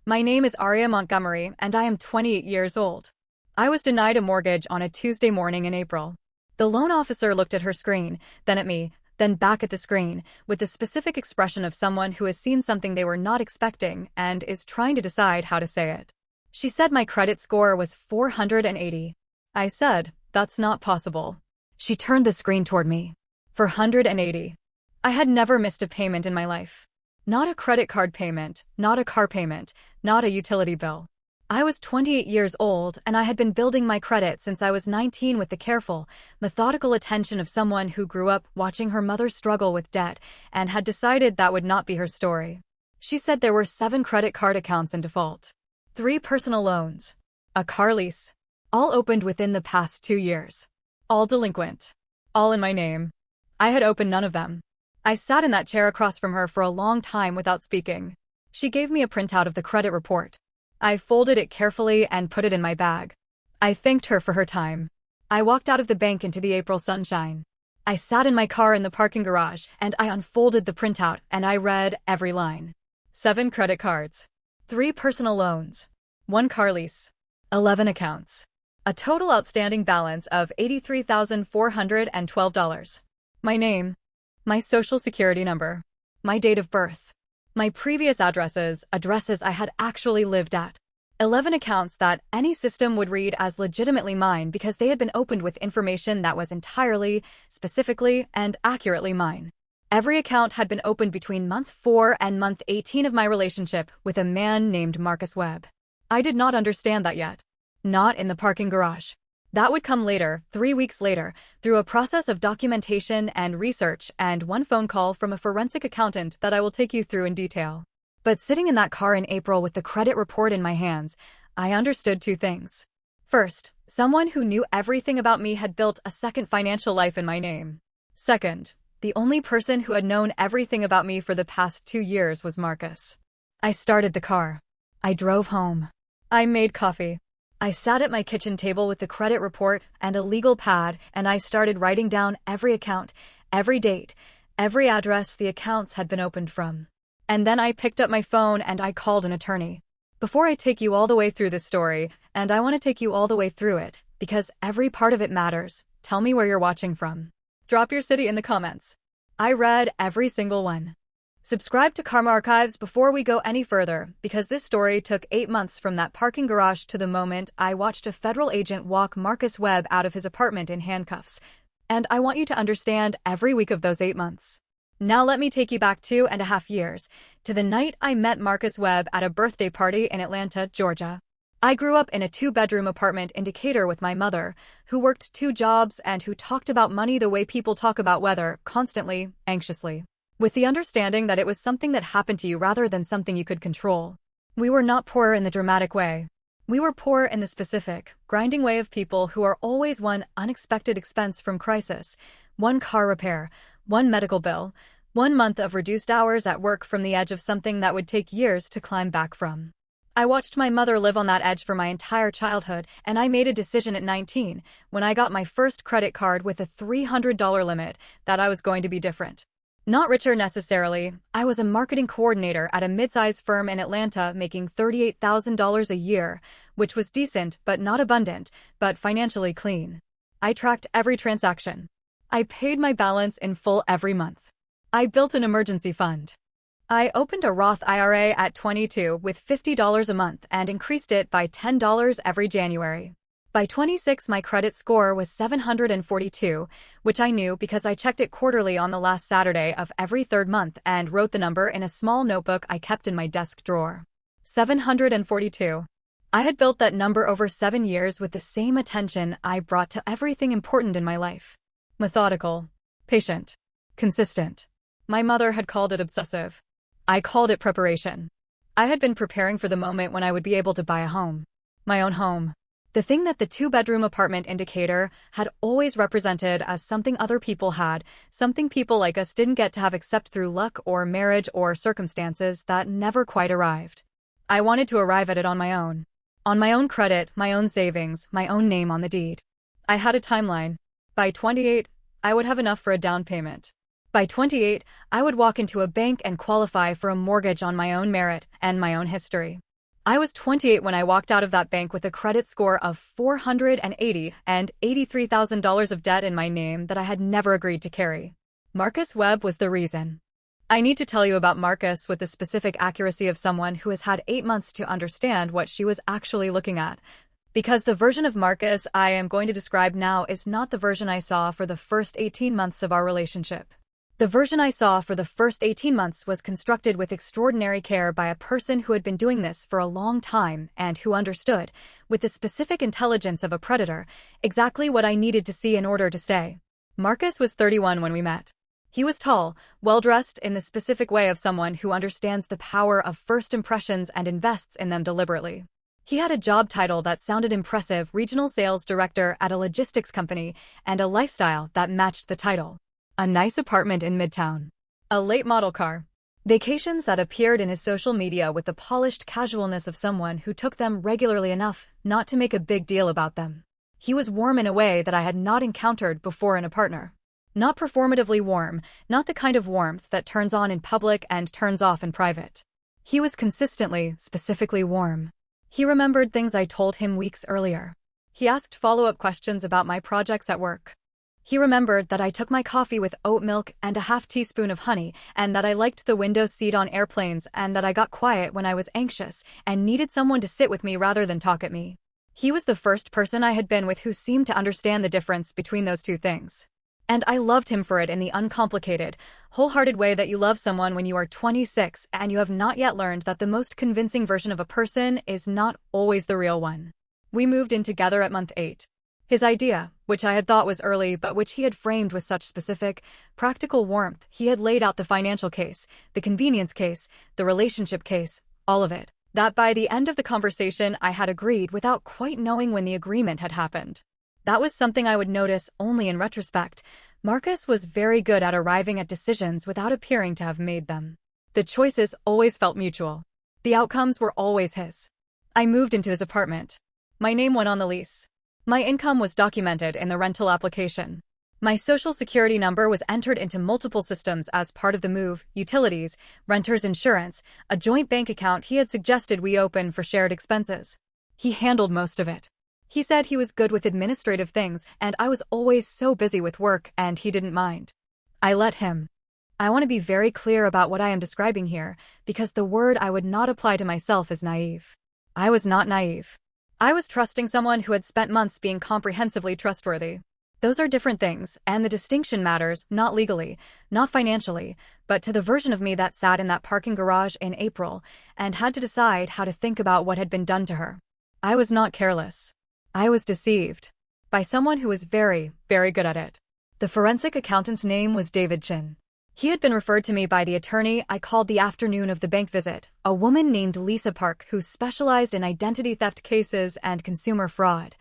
My name is Aria Montgomery, and I am 28 years old. I was denied a mortgage on a Tuesday morning in April. The loan officer looked at her screen, then at me, then back at the screen, with the specific expression of someone who has seen something they were not expecting and is trying to decide how to say it. She said my credit score was 480. I said, "That's not possible." She turned the screen toward me. 480. I had never missed a payment in my life. Not a credit card payment, not a car payment, not a utility bill. I was 28 years old, and I had been building my credit since I was 19 with the careful, methodical attention of someone who grew up watching her mother struggle with debt and had decided that would not be her story. She said there were 7 credit card accounts in default, 3 personal loans, a car lease, all opened within the past 2 years, all delinquent, all in my name. I had opened none of them. I sat in that chair across from her for a long time without speaking. She gave me a printout of the credit report. I folded it carefully and put it in my bag. I thanked her for her time. I walked out of the bank into the April sunshine. I sat in my car in the parking garage, and I unfolded the printout, and I read every line. 7 credit cards, 3 personal loans, 1 car lease, 11 accounts, a total outstanding balance of $83,412. My name, my social security number, my date of birth, my previous addresses I had actually lived at. 11 accounts that any system would read as legitimately mine because they had been opened with information that was entirely, specifically, and accurately mine. Every account had been opened between month 4 and month 18 of my relationship with a man named Marcus Webb. I did not understand that yet. Not in the parking garage. That would come later, 3 weeks later, through a process of documentation and research and 1 phone call from a forensic accountant that I will take you through in detail. But sitting in that car in April with the credit report in my hands, I understood 2 things. First, someone who knew everything about me had built a second financial life in my name. Second, the only person who had known everything about me for the past 2 years was Marcus. I started the car. I drove home. I made coffee. I sat at my kitchen table with the credit report and a legal pad, and I started writing down every account, every date, every address the accounts had been opened from. And then I picked up my phone and I called an attorney. Before I take you all the way through this story, and I want to take you all the way through it, because every part of it matters, tell me where you're watching from. Drop your city in the comments. I read every single one. Subscribe to Karma Archives before we go any further, because this story took 8 months from that parking garage to the moment I watched a federal agent walk Marcus Webb out of his apartment in handcuffs. And I want you to understand every week of those 8 months. Now let me take you back 2.5 years, to the night I met Marcus Webb at a birthday party in Atlanta, Georgia. I grew up in a 2-bedroom apartment in Decatur with my mother, who worked 2 jobs and who talked about money the way people talk about weather, constantly, anxiously, with the understanding that it was something that happened to you rather than something you could control. We were not poor in the dramatic way. We were poor in the specific, grinding way of people who are always one unexpected expense from crisis, 1 car repair, 1 medical bill, 1 month of reduced hours at work from the edge of something that would take years to climb back from. I watched my mother live on that edge for my entire childhood, and I made a decision at 19, when I got my first credit card with a $300 limit, that I was going to be different. Not richer necessarily. I was a marketing coordinator at a mid-sized firm in Atlanta making $38,000 a year, which was decent but not abundant, but financially clean. I tracked every transaction. I paid my balance in full every month. I built an emergency fund. I opened a Roth IRA at 22 with $50 a month and increased it by $10 every January. By 26, my credit score was 742, which I knew because I checked it quarterly on the last Saturday of every 3rd month and wrote the number in a small notebook I kept in my desk drawer. 742. I had built that number over 7 years with the same attention I brought to everything important in my life. Methodical, patient, consistent. My mother had called it obsessive. I called it preparation. I had been preparing for the moment when I would be able to buy a home. My own home. The thing that the 2-bedroom apartment in Decatur had always represented as something other people had, something people like us didn't get to have except through luck or marriage or circumstances that never quite arrived. I wanted to arrive at it on my own. On my own credit, my own savings, my own name on the deed. I had a timeline. By 28, I would have enough for a down payment. By 28, I would walk into a bank and qualify for a mortgage on my own merit and my own history. I was 28 when I walked out of that bank with a credit score of 480 and $83,000 of debt in my name that I had never agreed to carry. Marcus Webb was the reason. I need to tell you about Marcus with the specific accuracy of someone who has had 8 months to understand what she was actually looking at. Because the version of Marcus I am going to describe now is not the version I saw for the first 18 months of our relationship. The version I saw for the first 18 months was constructed with extraordinary care by a person who had been doing this for a long time and who understood, with the specific intelligence of a predator, exactly what I needed to see in order to stay. Marcus was 31 when we met. He was tall, well-dressed in the specific way of someone who understands the power of first impressions and invests in them deliberately. He had a job title that sounded impressive, regional sales director at a logistics company, and a lifestyle that matched the title. A nice apartment in Midtown. A late model car. Vacations that appeared in his social media with the polished casualness of someone who took them regularly enough not to make a big deal about them. He was warm in a way that I had not encountered before in a partner. Not performatively warm, not the kind of warmth that turns on in public and turns off in private. He was consistently, specifically warm. He remembered things I told him weeks earlier. He asked follow-up questions about my projects at work. He remembered that I took my coffee with oat milk and a half teaspoon of honey, and that I liked the window seat on airplanes, and that I got quiet when I was anxious and needed someone to sit with me rather than talk at me. He was the first person I had been with who seemed to understand the difference between those two things. And I loved him for it in the uncomplicated, wholehearted way that you love someone when you are 26 and you have not yet learned that the most convincing version of a person is not always the real one. We moved in together at month 8. His idea, which I had thought was early but which he had framed with such specific, practical warmth, he had laid out the financial case, the convenience case, the relationship case, all of it. That by the end of the conversation I had agreed without quite knowing when the agreement had happened. That was something I would notice only in retrospect. Marcus was very good at arriving at decisions without appearing to have made them. The choices always felt mutual. The outcomes were always his. I moved into his apartment. My name went on the lease. My income was documented in the rental application. My social security number was entered into multiple systems as part of the move, utilities, renter's insurance, a joint bank account he had suggested we open for shared expenses. He handled most of it. He said he was good with administrative things, and I was always so busy with work, and he didn't mind. I let him. I want to be very clear about what I am describing here, because the word I would not apply to myself is naive. I was not naive. I was trusting someone who had spent months being comprehensively trustworthy. Those are different things, and the distinction matters, not legally, not financially, but to the version of me that sat in that parking garage in April and had to decide how to think about what had been done to her. I was not careless. I was deceived by someone who was very, very good at it. The forensic accountant's name was David Chen. He had been referred to me by the attorney I called the afternoon of the bank visit, a woman named Lisa Park who specialized in identity theft cases and consumer fraud,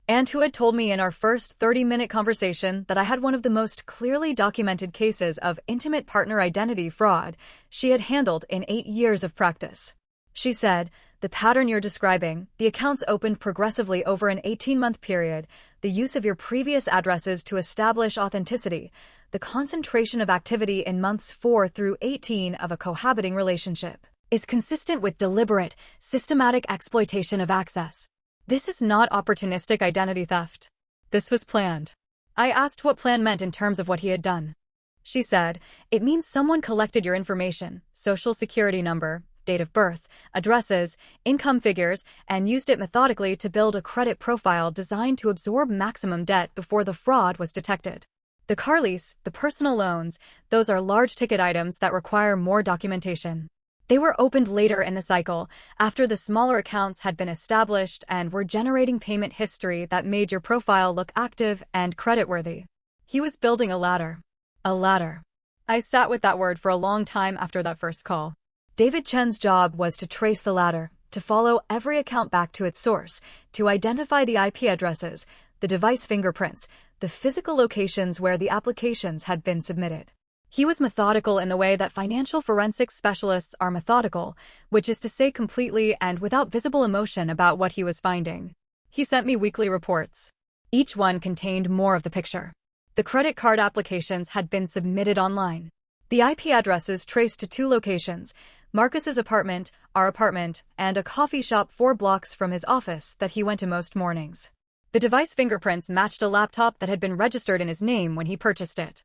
and who had told me in our first 30-minute conversation that I had one of the most clearly documented cases of intimate partner identity fraud she had handled in 8 years of practice. She said, "The pattern you're describing, the accounts opened progressively over an 18-month period, the use of your previous addresses to establish authenticity, the concentration of activity in months 4 through 18 of a cohabiting relationship, is consistent with deliberate, systematic exploitation of access. This is not opportunistic identity theft. This was planned." I asked what plan meant in terms of what he had done. She said, "It means someone collected your information, social security number, date of birth, addresses, income figures, and used it methodically to build a credit profile designed to absorb maximum debt before the fraud was detected. The car lease, the personal loans, those are large ticket items that require more documentation. They were opened later in the cycle, after the smaller accounts had been established and were generating payment history that made your profile look active and creditworthy." He was building a ladder. A ladder. I sat with that word for a long time after that first call. David Chen's job was to trace the ladder, to follow every account back to its source, to identify the IP addresses, the device fingerprints, the physical locations where the applications had been submitted. He was methodical in the way that financial forensics specialists are methodical, which is to say completely and without visible emotion about what he was finding. He sent me weekly reports. Each one contained more of the picture. The credit card applications had been submitted online. The IP addresses traced to 2 locations, Marcus's apartment, our apartment, and a coffee shop 4 blocks from his office that he went to most mornings. The device fingerprints matched a laptop that had been registered in his name when he purchased it.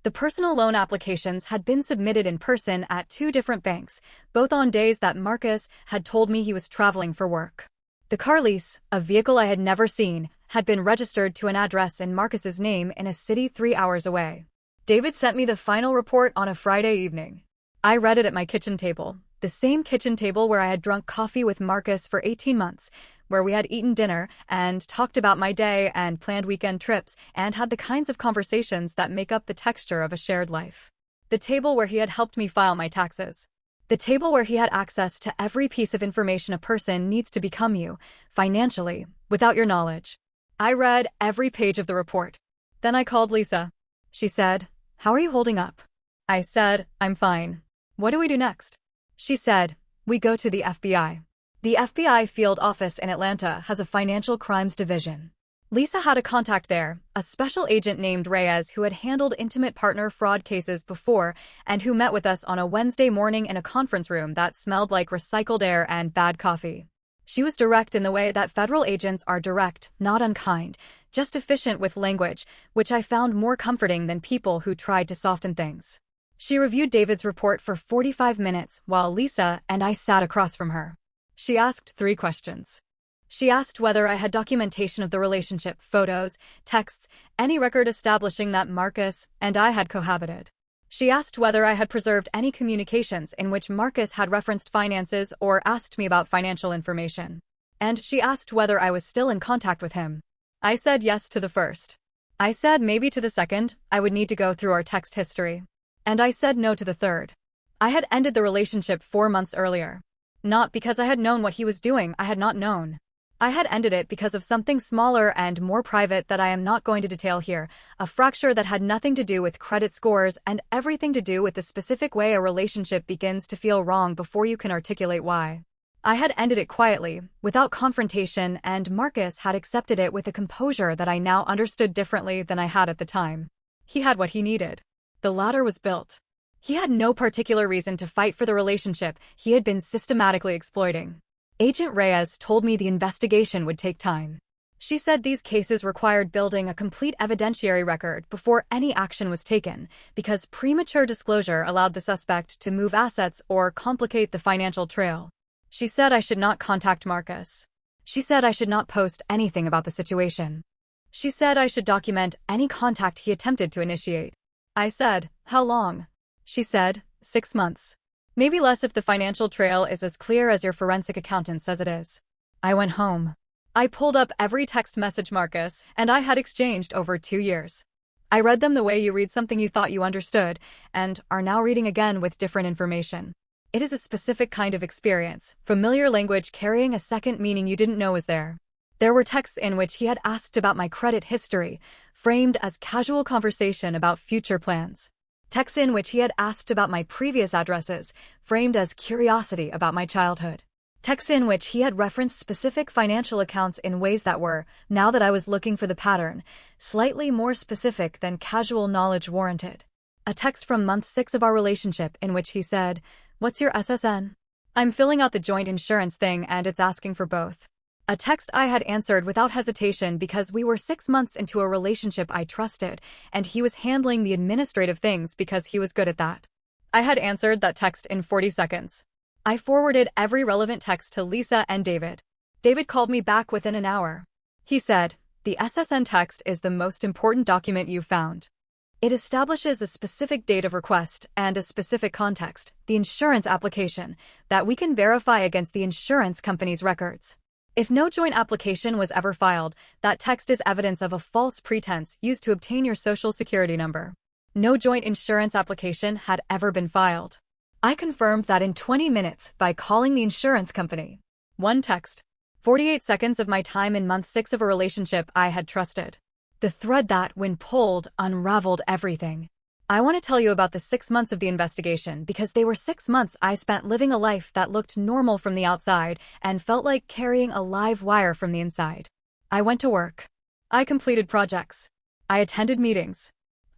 The personal loan applications had been submitted in person at 2 different banks, both on days that Marcus had told me he was traveling for work. The car lease, a vehicle I had never seen, had been registered to an address in Marcus's name in a city 3 hours away. David sent me the final report on a Friday evening. I read it at my kitchen table, the same kitchen table where I had drunk coffee with Marcus for 18 months, where we had eaten dinner and talked about my day and planned weekend trips and had the kinds of conversations that make up the texture of a shared life. The table where he had helped me file my taxes. The table where he had access to every piece of information a person needs to become you, financially, without your knowledge. I read every page of the report. Then I called Lisa. She said, "How are you holding up?" I said, "I'm fine. What do we do next?" She said, "We go to the FBI. The FBI field office in Atlanta has a financial crimes division." Lisa had a contact there, a special agent named Reyes who had handled intimate partner fraud cases before and who met with us on a Wednesday morning in a conference room that smelled like recycled air and bad coffee. She was direct in the way that federal agents are direct, not unkind, just efficient with language, which I found more comforting than people who tried to soften things. She reviewed David's report for 45 minutes while Lisa and I sat across from her. She asked 3 questions. She asked whether I had documentation of the relationship, photos, texts, any record establishing that Marcus and I had cohabited. She asked whether I had preserved any communications in which Marcus had referenced finances or asked me about financial information. And she asked whether I was still in contact with him. I said yes to the first. I said maybe to the second, I would need to go through our text history. And I said no to the third. I had ended the relationship 4 months earlier. Not because I had known what he was doing, I had not known. I had ended it because of something smaller and more private that I am not going to detail here, a fracture that had nothing to do with credit scores and everything to do with the specific way a relationship begins to feel wrong before you can articulate why. I had ended it quietly, without confrontation, and Marcus had accepted it with a composure that I now understood differently than I had at the time. He had what he needed. The ladder was built. He had no particular reason to fight for the relationship he had been systematically exploiting. Agent Reyes told me the investigation would take time. She said these cases required building a complete evidentiary record before any action was taken, because premature disclosure allowed the suspect to move assets or complicate the financial trail. She said I should not contact Marcus. She said I should not post anything about the situation. She said I should document any contact he attempted to initiate. I said, "How long?" She said, 6 months. Maybe less if the financial trail is as clear as your forensic accountant says it is. I went home. I pulled up every text message Marcus and I had exchanged over 2 years. I read them the way you read something you thought you understood, and are now reading again with different information. It is a specific kind of experience, familiar language carrying a second meaning you didn't know was there. There were texts in which he had asked about my credit history, framed as casual conversation about future plans. Texts in which he had asked about my previous addresses, framed as curiosity about my childhood. Texts in which he had referenced specific financial accounts in ways that were, now that I was looking for the pattern, slightly more specific than casual knowledge warranted. A text from month 6 of our relationship in which he said, "What's your SSN? I'm filling out the joint insurance thing and it's asking for both." A text I had answered without hesitation because we were 6 months into a relationship I trusted, and he was handling the administrative things because he was good at that. I had answered that text in 40 seconds. I forwarded every relevant text to Lisa and David. David called me back within an hour. He said, "The SSN text is the most important document you found. It establishes a specific date of request and a specific context, the insurance application, that we can verify against the insurance company's records. If no joint application was ever filed, that text is evidence of a false pretense used to obtain your social security number. No joint insurance application had ever been filed." I confirmed that in 20 minutes by calling the insurance company. One text. 48 seconds of my time in month 6 of a relationship I had trusted. The thread that, when pulled, unraveled everything. I want to tell you about the 6 months of the investigation because they were 6 months I spent living a life that looked normal from the outside and felt like carrying a live wire from the inside. I went to work. I completed projects. I attended meetings.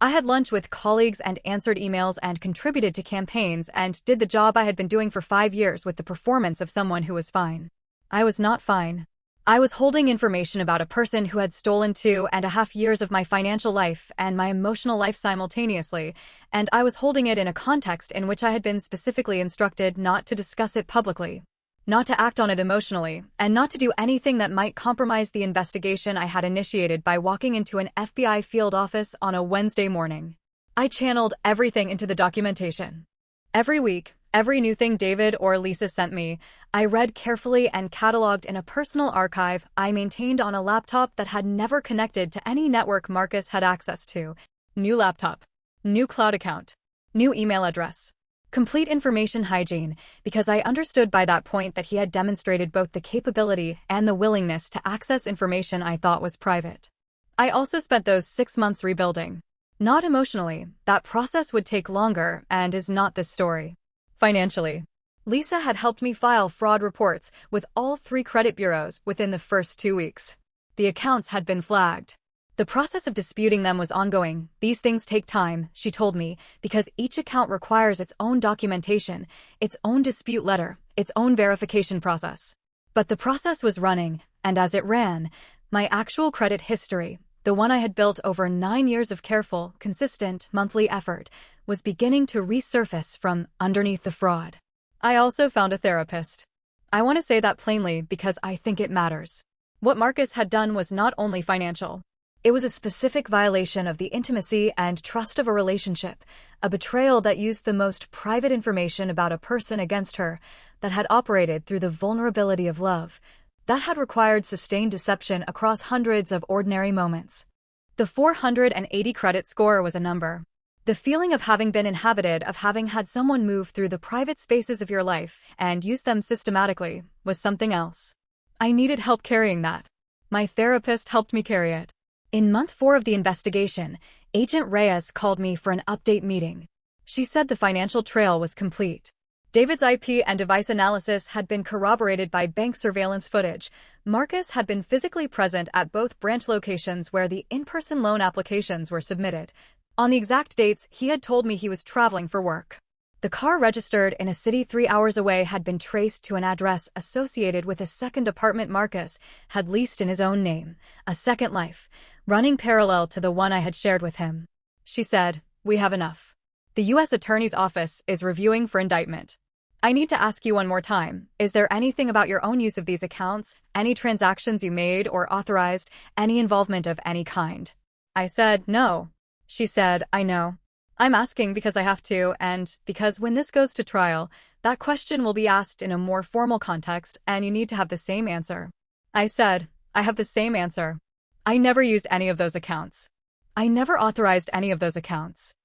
I had lunch with colleagues and answered emails and contributed to campaigns and did the job I had been doing for 5 years with the performance of someone who was fine. I was not fine. I was holding information about a person who had stolen 2.5 years of my financial life and my emotional life simultaneously, and I was holding it in a context in which I had been specifically instructed not to discuss it publicly, not to act on it emotionally, and not to do anything that might compromise the investigation I had initiated by walking into an FBI field office on a Wednesday morning. I channeled everything into the documentation. Every week, every new thing David or Lisa sent me, I read carefully and cataloged in a personal archive I maintained on a laptop that had never connected to any network Marcus had access to. New laptop. New cloud account. New email address. Complete information hygiene, because I understood by that point that he had demonstrated both the capability and the willingness to access information I thought was private. I also spent those 6 months rebuilding. Not emotionally, that process would take longer and is not this story. Financially, Lisa had helped me file fraud reports with all 3 credit bureaus within the first 2 weeks. The accounts had been flagged. The process of disputing them was ongoing. These things take time, she told me, because each account requires its own documentation, its own dispute letter, its own verification process. But the process was running, and as it ran, my actual credit history, the one I had built over 9 years of careful, consistent, monthly effort, was beginning to resurface from underneath the fraud. I also found a therapist. I want to say that plainly because I think it matters. What Marcus had done was not only financial. It was a specific violation of the intimacy and trust of a relationship, a betrayal that used the most private information about a person against her, that had operated through the vulnerability of love, that had required sustained deception across hundreds of ordinary moments. The 480 credit score was a number. The feeling of having been inhabited, of having had someone move through the private spaces of your life and use them systematically, was something else. I needed help carrying that. My therapist helped me carry it. In month 4 of the investigation, Agent Reyes called me for an update meeting. She said the financial trail was complete. David's IP and device analysis had been corroborated by bank surveillance footage. Marcus had been physically present at both branch locations where the in-person loan applications were submitted. On the exact dates, he had told me he was traveling for work. The car registered in a city 3 hours away had been traced to an address associated with a second apartment Marcus had leased in his own name, a second life, running parallel to the one I had shared with him. She said, "We have enough. The U.S. Attorney's Office is reviewing for indictment. I need to ask you one more time, is there anything about your own use of these accounts, any transactions you made or authorized, any involvement of any kind?" I said, "No." She said, "I know. I'm asking because I have to, and because when this goes to trial, that question will be asked in a more formal context, and you need to have the same answer." I said, "I have the same answer. I never used any of those accounts. I never authorized any of those accounts.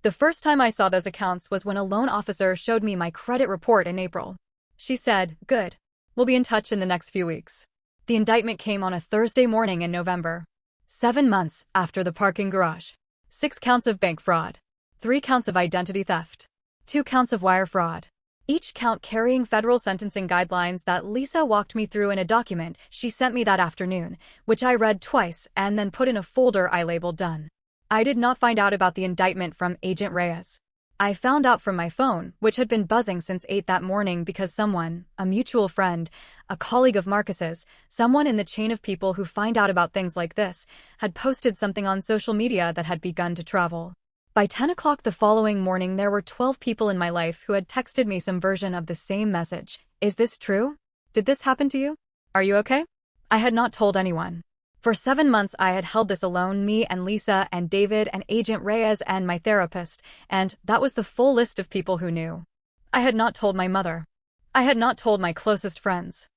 The first time I saw those accounts was when a loan officer showed me my credit report in April." She said, "Good. We'll be in touch in the next few weeks." The indictment came on a Thursday morning in November. 7 months after the parking garage. 6 counts of bank fraud. 3 counts of identity theft. 2 counts of wire fraud. Each count carrying federal sentencing guidelines that Lisa walked me through in a document she sent me that afternoon, which I read twice and then put in a folder I labeled done. I did not find out about the indictment from Agent Reyes. I found out from my phone, which had been buzzing since 8 that morning because someone, a mutual friend, a colleague of Marcus's, someone in the chain of people who find out about things like this, had posted something on social media that had begun to travel. By 10 o'clock the following morning there were 12 people in my life who had texted me some version of the same message. "Is this true? Did this happen to you? Are you okay?" I had not told anyone. For 7 months I had held this alone, me and Lisa and David and Agent Reyes and my therapist, and that was the full list of people who knew. I had not told my mother. I had not told my closest friends.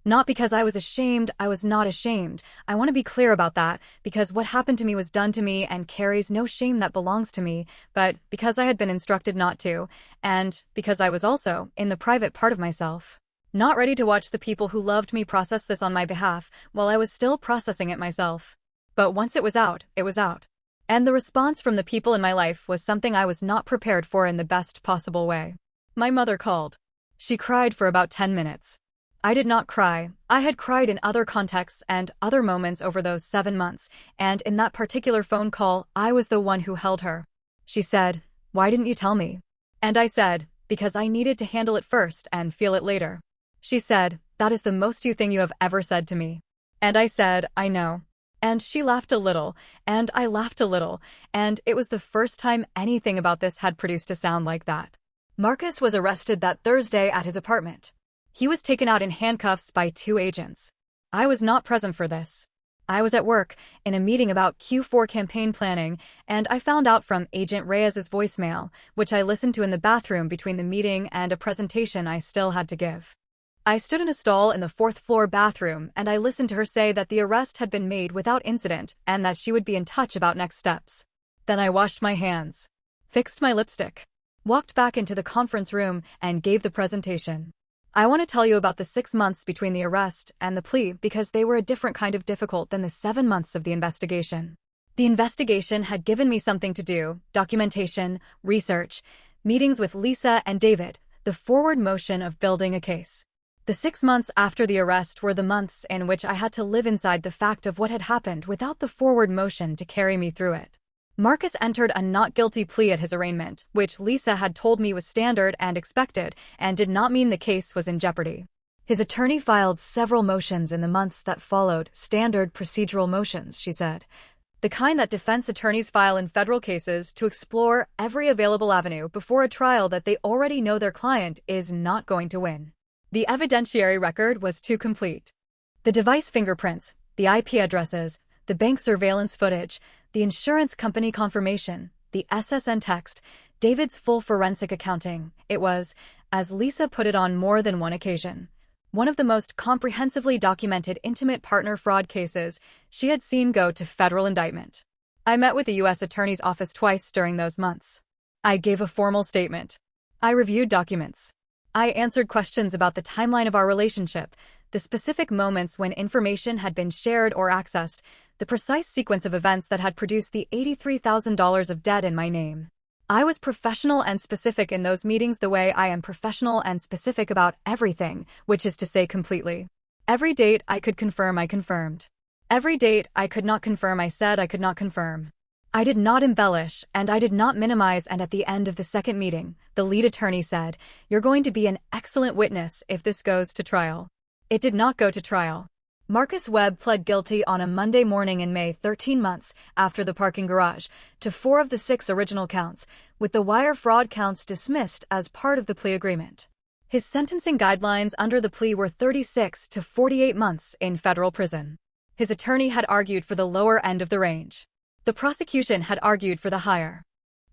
Not because I was ashamed, I was not ashamed. I want to be clear about that, because what happened to me was done to me and carries no shame that belongs to me, but because I had been instructed not to, and because I was also, in the private part of myself, not ready to watch the people who loved me process this on my behalf while I was still processing it myself. But once it was out, it was out. And the response from the people in my life was something I was not prepared for in the best possible way. My mother called. She cried for about 10 minutes. I did not cry. I had cried in other contexts and other moments over those 7 months, and in that particular phone call, I was the one who held her. She said, "Why didn't you tell me?" And I said, "Because I needed to handle it first and feel it later." She said, "That is the most you thing you have ever said to me." And I said, "I know." And she laughed a little, and I laughed a little, and it was the first time anything about this had produced a sound like that. Marcus was arrested that Thursday at his apartment. He was taken out in handcuffs by 2 agents. I was not present for this. I was at work, in a meeting about Q4 campaign planning, and I found out from Agent Reyes' voicemail, which I listened to in the bathroom between the meeting and a presentation I still had to give. I stood in a stall in the 4th-floor bathroom, and I listened to her say that the arrest had been made without incident and that she would be in touch about next steps. Then I washed my hands, fixed my lipstick, walked back into the conference room, and gave the presentation. I want to tell you about the 6 months between the arrest and the plea because they were a different kind of difficult than the 7 months of the investigation. The investigation had given me something to do, documentation, research, meetings with Lisa and David, the forward motion of building a case. The 6 months after the arrest were the months in which I had to live inside the fact of what had happened without the forward motion to carry me through it. Marcus entered a not guilty plea at his arraignment, which Lisa had told me was standard and expected, and did not mean the case was in jeopardy. His attorney filed several motions in the months that followed, standard procedural motions, she said. The kind that defense attorneys file in federal cases to explore every available avenue before a trial that they already know their client is not going to win. The evidentiary record was too complete. The device fingerprints, the IP addresses, the bank surveillance footage, the insurance company confirmation, the SSN text, David's full forensic accounting. It was, as Lisa put it on more than one occasion, one of the most comprehensively documented intimate partner fraud cases she had seen go to federal indictment. I met with the U.S. Attorney's Office twice during those months. I gave a formal statement. I reviewed documents. I answered questions about the timeline of our relationship, the specific moments when information had been shared or accessed, the precise sequence of events that had produced the $83,000 of debt in my name. I was professional and specific in those meetings the way I am professional and specific about everything, which is to say completely. Every date I could confirm I confirmed. Every date I could not confirm I said I could not confirm. I did not embellish, and I did not minimize, and at the end of the second meeting, the lead attorney said, "You're going to be an excellent witness if this goes to trial." It did not go to trial. Marcus Webb pled guilty on a Monday morning in May 13 months after the parking garage to 4 of the 6 original counts, with the wire fraud counts dismissed as part of the plea agreement. His sentencing guidelines under the plea were 36 to 48 months in federal prison. His attorney had argued for the lower end of the range. The prosecution had argued for the higher.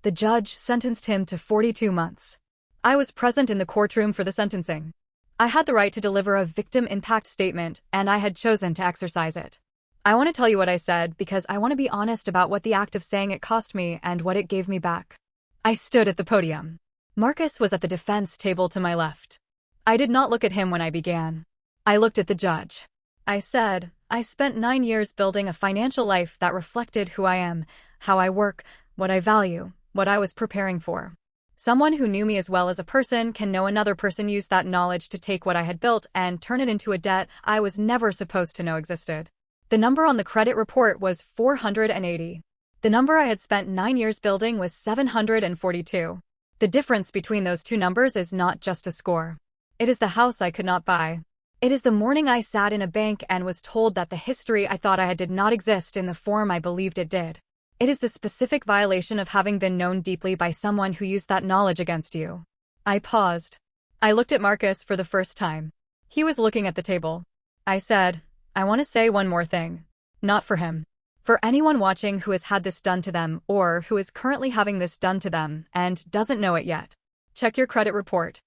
The judge sentenced him to 42 months. I was present in the courtroom for the sentencing. I had the right to deliver a victim impact statement, and I had chosen to exercise it. I want to tell you what I said because I want to be honest about what the act of saying it cost me and what it gave me back. I stood at the podium. Marcus was at the defense table to my left. I did not look at him when I began. I looked at the judge. I said, "I spent 9 years building a financial life that reflected who I am, how I work, what I value, what I was preparing for. Someone who knew me as well as a person can know another person used that knowledge to take what I had built and turn it into a debt I was never supposed to know existed. The number on the credit report was 480. The number I had spent 9 years building was 742. The difference between those two numbers is not just a score. It is the house I could not buy. It is the morning I sat in a bank and was told that the history I thought I had did not exist in the form I believed it did. It is the specific violation of having been known deeply by someone who used that knowledge against you." I paused. I looked at Marcus for the first time. He was looking at the table. I said, "I want to say one more thing. Not for him. For anyone watching who has had this done to them or who is currently having this done to them and doesn't know it yet. Check your credit report.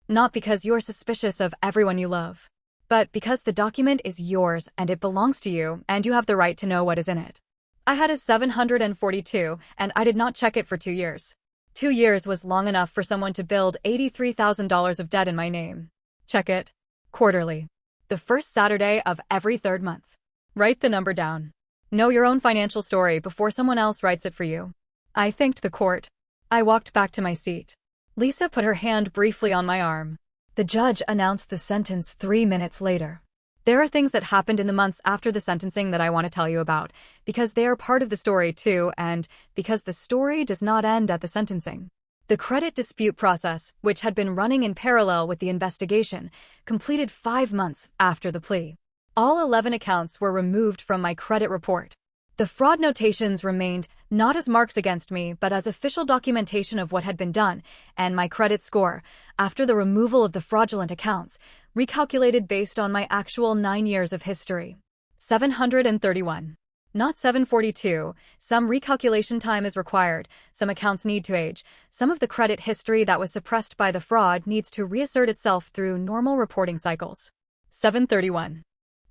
Not because you're suspicious of everyone you love, but because the document is yours and it belongs to you and you have the right to know what is in it. I had a 742 and I did not check it for 2 years. 2 years was long enough for someone to build $83,000 of debt in my name. Check it. Quarterly. The first Saturday of every 3rd month. Write the number down. Know your own financial story before someone else writes it for you." I thanked the court. I walked back to my seat. Lisa put her hand briefly on my arm. The judge announced the sentence 3 minutes later. There are things that happened in the months after the sentencing that I want to tell you about, because they are part of the story too, and because the story does not end at the sentencing. The credit dispute process, which had been running in parallel with the investigation, completed 5 months after the plea. All 11 accounts were removed from my credit report. The fraud notations remained, not as marks against me, but as official documentation of what had been done, and my credit score, after the removal of the fraudulent accounts, recalculated based on my actual 9 years of history. 731. Not 742, some recalculation time is required, some accounts need to age, some of the credit history that was suppressed by the fraud needs to reassert itself through normal reporting cycles. 731.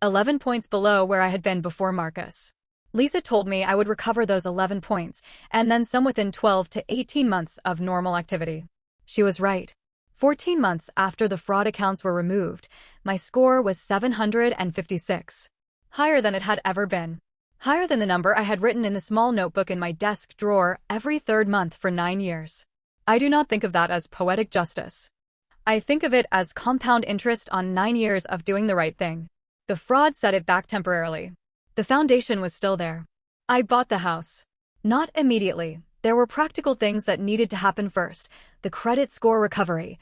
11 points below where I had been before Marcus. Lisa told me I would recover those 11 points, and then some within 12 to 18 months of normal activity. She was right. 14 months after the fraud accounts were removed, my score was 756. Higher than it had ever been. Higher than the number I had written in the small notebook in my desk drawer every 3rd month for 9 years. I do not think of that as poetic justice. I think of it as compound interest on 9 years of doing the right thing. The fraud set it back temporarily. The foundation was still there. I bought the house. Not immediately. There were practical things that needed to happen first. The credit score recovery,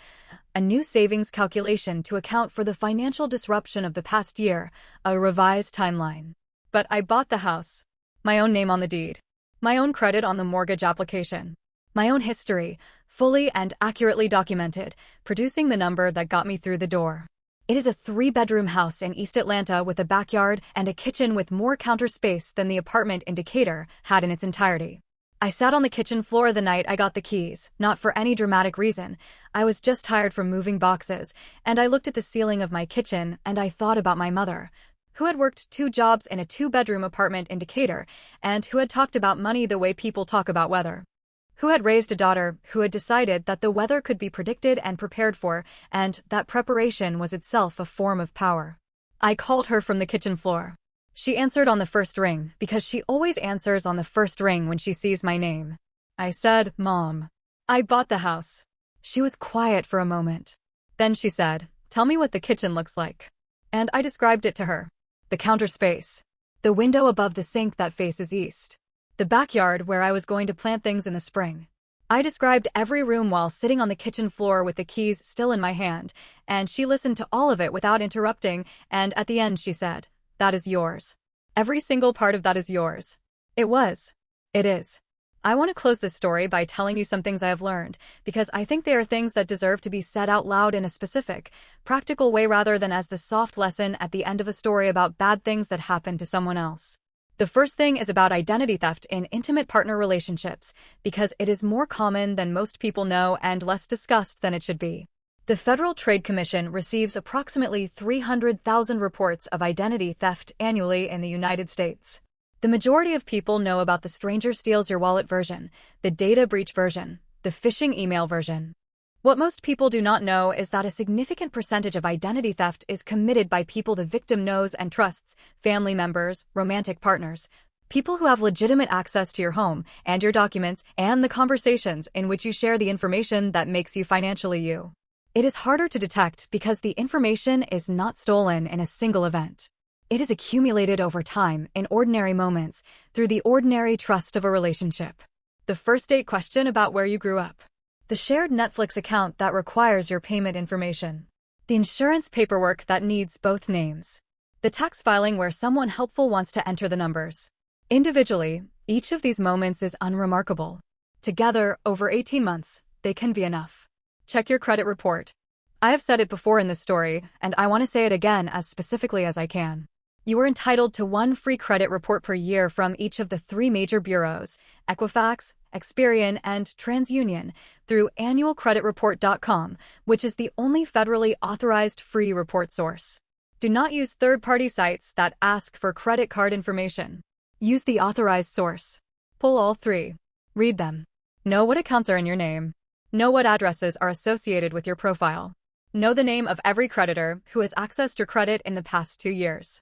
a new savings calculation to account for the financial disruption of the past year, a revised timeline. But I bought the house. My own name on the deed. My own credit on the mortgage application. My own history, fully and accurately documented, producing the number that got me through the door. It is a 3-bedroom house in East Atlanta with a backyard and a kitchen with more counter space than the apartment in Decatur had in its entirety. I sat on the kitchen floor the night I got the keys, not for any dramatic reason. I was just tired from moving boxes, and I looked at the ceiling of my kitchen and I thought about my mother, who had worked 2 jobs in a 2-bedroom apartment in Decatur, and who had talked about money the way people talk about weather. Who had raised a daughter who had decided that the weather could be predicted and prepared for, and that preparation was itself a form of power. I called her from the kitchen floor. She answered on the first ring, because she always answers on the first ring when she sees my name. I said, "Mom, I bought the house." She was quiet for a moment. Then she said, "Tell me what the kitchen looks like." And I described it to her. The counter space. The window above the sink that faces east. The backyard where I was going to plant things in the spring. I described every room while sitting on the kitchen floor with the keys still in my hand, and she listened to all of it without interrupting, and at the end she said, "That is yours. Every single part of that is yours." It was. It is. I want to close this story by telling you some things I have learned, because I think they are things that deserve to be said out loud in a specific, practical way rather than as the soft lesson at the end of a story about bad things that happened to someone else. The first thing is about identity theft in intimate partner relationships, because it is more common than most people know and less discussed than it should be. The Federal Trade Commission receives approximately 300,000 reports of identity theft annually in the United States. The majority of people know about the stranger steals your wallet version, the data breach version, the phishing email version. What most people do not know is that a significant percentage of identity theft is committed by people the victim knows and trusts, family members, romantic partners, people who have legitimate access to your home and your documents and the conversations in which you share the information that makes you financially you. It is harder to detect because the information is not stolen in a single event. It is accumulated over time in ordinary moments through the ordinary trust of a relationship. The first date question about where you grew up. The shared Netflix account that requires your payment information. The insurance paperwork that needs both names. The tax filing where someone helpful wants to enter the numbers. Individually, each of these moments is unremarkable. Together, over 18 months, they can be enough. Check your credit report. I have said it before in this story, and I want to say it again as specifically as I can. You are entitled to 1 free credit report per year from each of the 3 major bureaus, Equifax, Experian, and TransUnion, through annualcreditreport.com, which is the only federally authorized free report source. Do not use third-party sites that ask for credit card information. Use the authorized source. Pull all 3. Read them. Know what accounts are in your name. Know what addresses are associated with your profile. Know the name of every creditor who has accessed your credit in the past 2 years.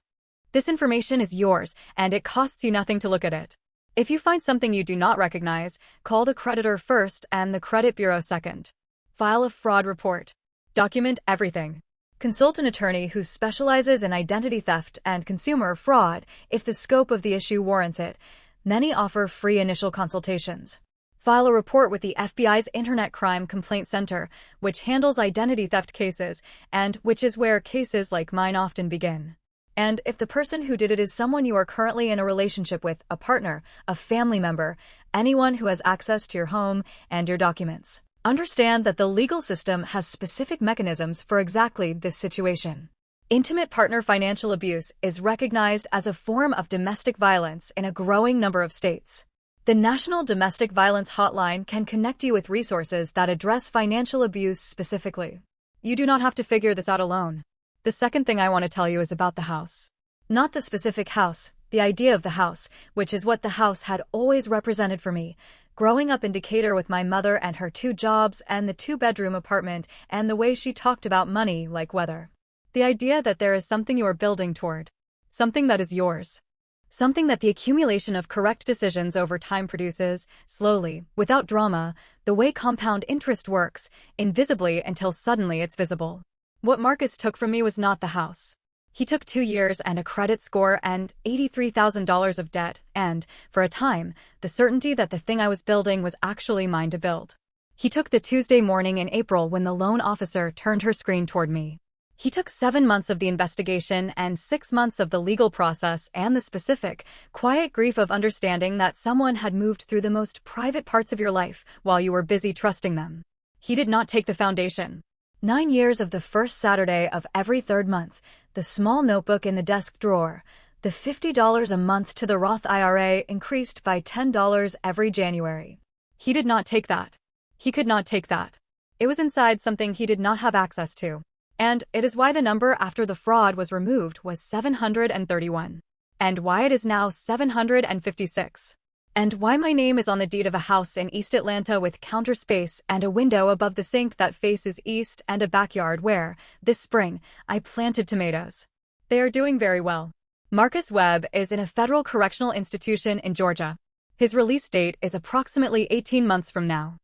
This information is yours, and it costs you nothing to look at it. If you find something you do not recognize, call the creditor first and the credit bureau second. File a fraud report. Document everything. Consult an attorney who specializes in identity theft and consumer fraud if the scope of the issue warrants it. Many offer free initial consultations. File a report with the FBI's Internet Crime Complaint Center, which handles identity theft cases, and which is where cases like mine often begin. And if the person who did it is someone you are currently in a relationship with, a partner, a family member, anyone who has access to your home and your documents, understand that the legal system has specific mechanisms for exactly this situation. Intimate partner financial abuse is recognized as a form of domestic violence in a growing number of states. The National Domestic Violence Hotline can connect you with resources that address financial abuse specifically. You do not have to figure this out alone. The second thing I want to tell you is about the house. Not the specific house, the idea of the house, which is what the house had always represented for me. Growing up in Decatur with my mother and her 2 jobs and the 2-bedroom apartment and the way she talked about money like weather. The idea that there is something you are building toward. Something that is yours. Something that the accumulation of correct decisions over time produces, slowly, without drama, the way compound interest works, invisibly until suddenly it's visible. What Marcus took from me was not the house. He took 2 years and a credit score and $83,000 of debt and, for a time, the certainty that the thing I was building was actually mine to build. He took the Tuesday morning in April when the loan officer turned her screen toward me. He took 7 months of the investigation and 6 months of the legal process and the specific, quiet grief of understanding that someone had moved through the most private parts of your life while you were busy trusting them. He did not take the foundation. 9 years of the first Saturday of every 3rd month, the small notebook in the desk drawer, the $50 a month to the Roth IRA increased by $10 every January. He did not take that. He could not take that. It was inside something he did not have access to. And it is why the number after the fraud was removed was 731. And why it is now 756. And why my name is on the deed of a house in East Atlanta with counter space and a window above the sink that faces east and a backyard where, this spring, I planted tomatoes. They are doing very well. Marcus Webb is in a federal correctional institution in Georgia. His release date is approximately 18 months from now.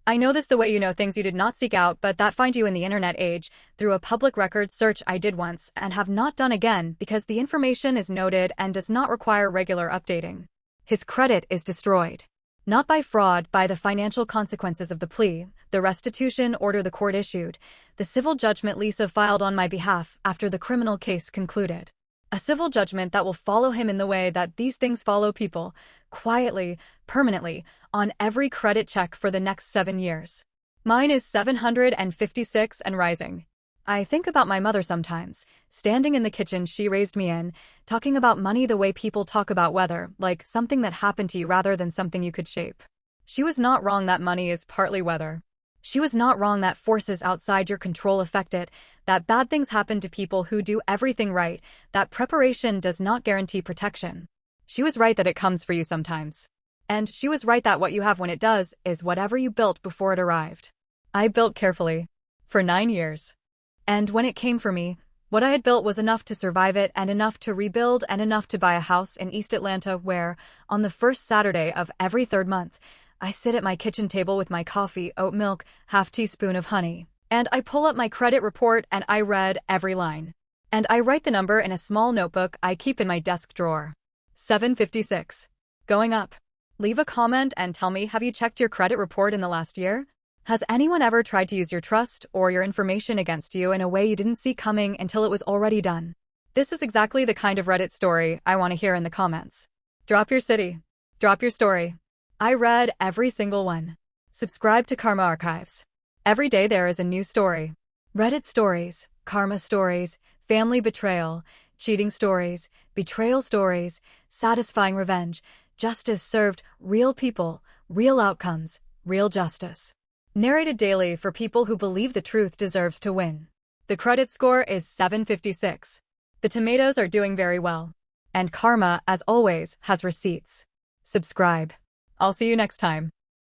I know this the way you know things you did not seek out but that find you in the internet age, through a public records search I did once and have not done again because the information is noted and does not require regular updating. His credit is destroyed. Not by fraud, by the financial consequences of the plea, the restitution order the court issued, the civil judgment Lisa filed on my behalf after the criminal case concluded. A civil judgment that will follow him in the way that these things follow people, quietly, permanently, on every credit check for the next 7 years. Mine is 756 and rising. I think about my mother sometimes, standing in the kitchen she raised me in, talking about money the way people talk about weather, like something that happened to you rather than something you could shape. She was not wrong that money is partly weather. She was not wrong that forces outside your control affect it, that bad things happen to people who do everything right, that preparation does not guarantee protection. She was right that it comes for you sometimes. And she was right that what you have when it does is whatever you built before it arrived. I built carefully. For 9 years. And when it came for me, what I had built was enough to survive it and enough to rebuild and enough to buy a house in East Atlanta where, on the first Saturday of every 3rd month, I sit at my kitchen table with my coffee, oat milk, half teaspoon of honey. And I pull up my credit report and I read every line. And I write the number in a small notebook I keep in my desk drawer. 756. Going up. Leave a comment and tell me, have you checked your credit report in the last year? Has anyone ever tried to use your trust or your information against you in a way you didn't see coming until it was already done? This is exactly the kind of Reddit story I want to hear in the comments. Drop your city. Drop your story. I read every single one. Subscribe to Karma Archives. Every day there is a new story. Reddit stories, karma stories, family betrayal, cheating stories, betrayal stories, satisfying revenge, justice served, real people, real outcomes, real justice. Narrated daily for people who believe the truth deserves to win. The credit score is 756. The tomatoes are doing very well. And karma, as always, has receipts. Subscribe. I'll see you next time.